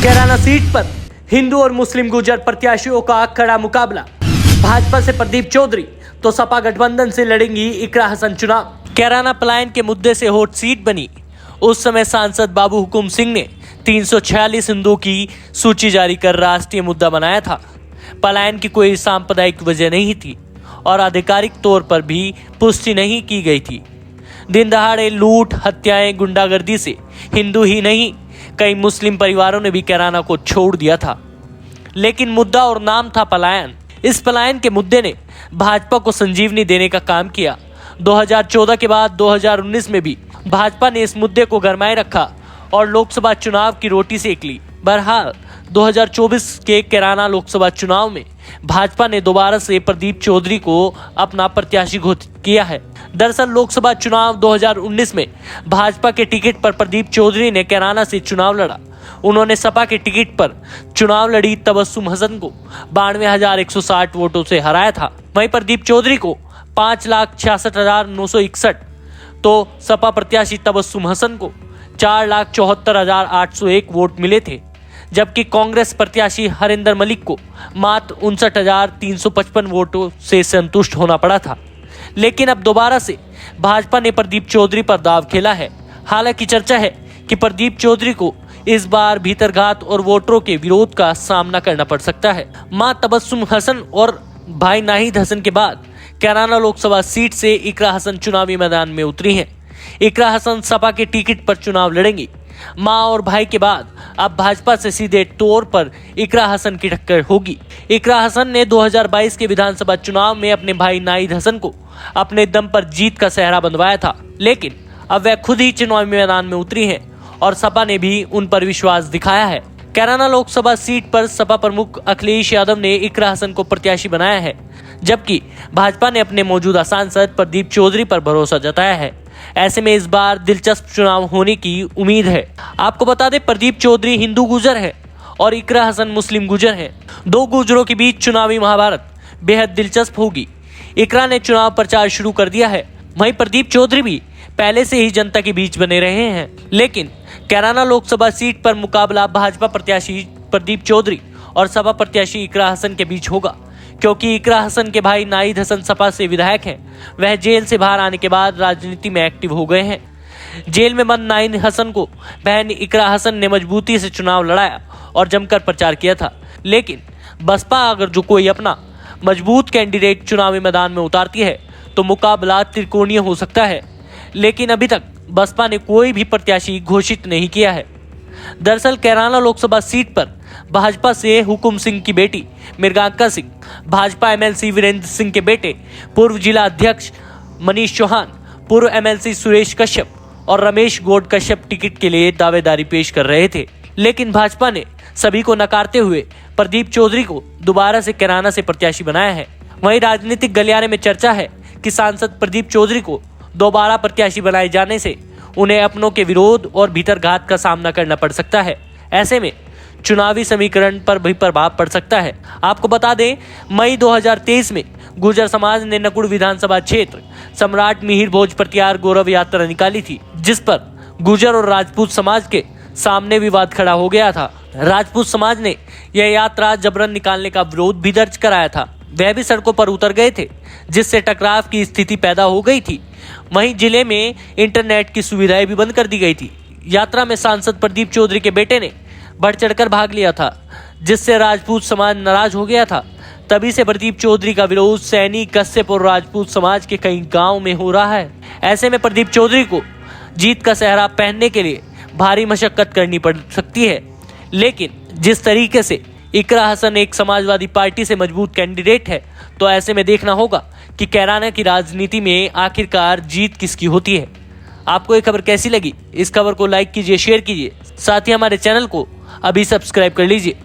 Kairana seat पर हिंदू और मुस्लिम गुर्जर प्रत्याशियों का कड़ा मुकाबला। भाजपा से प्रदीप चौधरी तो सपा गठबंधन से लड़ेंगी इकरा हसन चुनाव। कैराना पलायन के मुद्दे से हॉट सीट बनी। उस समय सांसद बाबू हुकुम सिंह ने 346 हिंदुओं की सूची जारी कर राष्ट्रीय मुद्दा बनाया था। पलायन की कोई सांप्रदायिक वजह नहीं थी और आधिकारिक तौर पर भी पुष्टि नहीं की गई थी। दिन दहाड़े लूट, हत्याएं, गुंडागर्दी से हिंदू ही नहीं कई मुस्लिम परिवारों ने भी कैराना को छोड़ दिया था। लेकिन मुद्दा और नाम था पलायन। इस पलायन के मुद्दे ने भाजपा को संजीवनी देने का काम किया। 2014 के बाद 2019 में भी भाजपा ने इस मुद्दे को गरमाए रखा और लोकसभा चुनाव की रोटी सेक ली। बहरहाल 2024 के कैराना लोकसभा चुनाव में भाजपा ने दोबारा से प्रदीप चौधरी को अपना प्रत्याशी घोषित किया है। दरअसल लोकसभा चुनाव 2019 में भाजपा के टिकट पर प्रदीप चौधरी ने कैराना से चुनाव लड़ा। उन्होंने सपा के टिकट पर चुनाव लड़ी तबस्सुम हसन को 92,160 वोटों से हराया था। वहीं प्रदीप चौधरी को 5,66,961 तो सपा प्रत्याशी तबस्सुम हसन को 4,74,801 वोट मिले थे, जबकि कांग्रेस प्रत्याशी हरिंदर मलिक को मात्र 59,355 वोटों से संतुष्ट होना पड़ा था। लेकिन अब दोबारा से भाजपा ने प्रदीप चौधरी पर दाव खेला है। हालांकि चर्चा है कि प्रदीप चौधरी को इस बार भीतरघात और वोटरों के विरोध का सामना करना पड़ सकता है। मां तबस्सुम हसन और भाई नाहिद हसन के बाद कैराना लोकसभा सीट से इकरा हसन चुनावी मैदान में उतरी हैं। इकरा हसन सपा के टिकट पर चुनाव लड़ेंगी। मां और भाई के बाद अब भाजपा से सीधे तौर पर इकरा हसन की टक्कर होगी। इकरा हसन ने 2022 के विधानसभा चुनाव में अपने भाई नाहिद हसन को अपने दम पर जीत का सेहरा बंधवाया था, लेकिन अब वह खुद ही चुनावी मैदान में उतरी हैं और सपा ने भी उन पर विश्वास दिखाया है। कैराना लोकसभा सीट पर सपा प्रमुख अखिलेश यादव ने इकरा हसन को प्रत्याशी बनाया है, जबकि भाजपा ने अपने मौजूदा सांसद प्रदीप चौधरी पर भरोसा जताया है। ऐसे में इस बार दिलचस्प चुनाव होने की उम्मीद है। आपको बता दें, प्रदीप चौधरी हिंदू गुर्जर है और इकरा हसन मुस्लिम गुर्जर है। दो गुर्जरों के बीच चुनावी महाभारत बेहद दिलचस्प होगी। इकरा ने चुनाव प्रचार शुरू कर दिया है, वहीं प्रदीप चौधरी भी पहले से ही जनता के बीच बने रहे हैं। लेकिन कैराना लोकसभा सीट पर मुकाबला भाजपा प्रत्याशी प्रदीप चौधरी और सपा प्रत्याशी इकरा हसन के बीच होगा, क्योंकि इकरा हसन के भाई नाहिद हसन सपा से विधायक हैं। वह जेल से बाहर आने के बाद राजनीति में एक्टिव हो गए हैं। जेल में बंद नाहिद हसन को बहन इकरा हसन ने मजबूती से चुनाव लड़ाया और जमकर प्रचार किया था। लेकिन बसपा अगर जो कोई अपना मजबूत कैंडिडेट चुनावी मैदान में उतारती है तो मुकाबला त्रिकोणीय हो सकता है। लेकिन अभी तक बसपा ने कोई भी प्रत्याशी घोषित नहीं किया है। दरअसल कैराना लोकसभा सीट पर भाजपा से हुकुम सिंह की बेटी मृगांका सिंह, भाजपा एमएलसी वीरेंद्र सिंह के बेटे पूर्व जिला अध्यक्ष मनीष चौहान, पूर्व एमएलसी सुरेश कश्यप और रमेश गौड कश्यप टिकट के लिए दावेदारी पेश कर रहे थे। लेकिन भाजपा ने सभी को नकारते हुए प्रदीप चौधरी को दोबारा से कैराना से प्रत्याशी बनाया है। वहीं राजनीतिक गलियारे में चर्चा है कि सांसद प्रदीप चौधरी को दोबारा प्रत्याशी बनाए जाने से उन्हें अपनों के विरोध और भीतरघात का सामना करना पड़ सकता है। ऐसे में चुनावी समीकरण पर भी प्रभाव पड़ सकता है। आपको बता दें, मई 2023 में गुर्जर समाज ने नकुड़ विधानसभा क्षेत्र सम्राट मिहिर भोज प्रत्यार गौरव यात्रा निकाली थी, जिस पर गुर्जर और राजपूत समाज के सामने विवाद खड़ा हो गया था। राजपूत समाज ने यह यात्रा जबरन निकालने का विरोध भी दर्ज कराया था। वह भी सड़कों पर उतर गए थे, जिससे टकराव की स्थिति पैदा हो गई थी। वहीं जिले में इंटरनेट की सुविधाएं भी बंद कर दी गई थी। यात्रा में सांसद प्रदीप चौधरी के बेटे ने बढ़ चढ़कर भाग लिया था, जिससे राजपूत समाज नाराज हो गया था। तभी से प्रदीप चौधरी का विरोध सैनी, कश्यप और राजपूत समाज के कई गांव में हो रहा है। ऐसे में प्रदीप चौधरी को जीत का सेहरा पहनने के लिए भारी मशक्कत करनी पड़ सकती है। लेकिन जिस तरीके से इकरा हसन एक समाजवादी पार्टी से मजबूत कैंडिडेट है, तो ऐसे में देखना होगा कि कैराना की राजनीति में आखिरकार जीत किसकी होती है। आपको ये खबर कैसी लगी? इस खबर को लाइक कीजिए, शेयर कीजिए, साथ ही हमारे चैनल को अभी सब्सक्राइब कर लीजिए।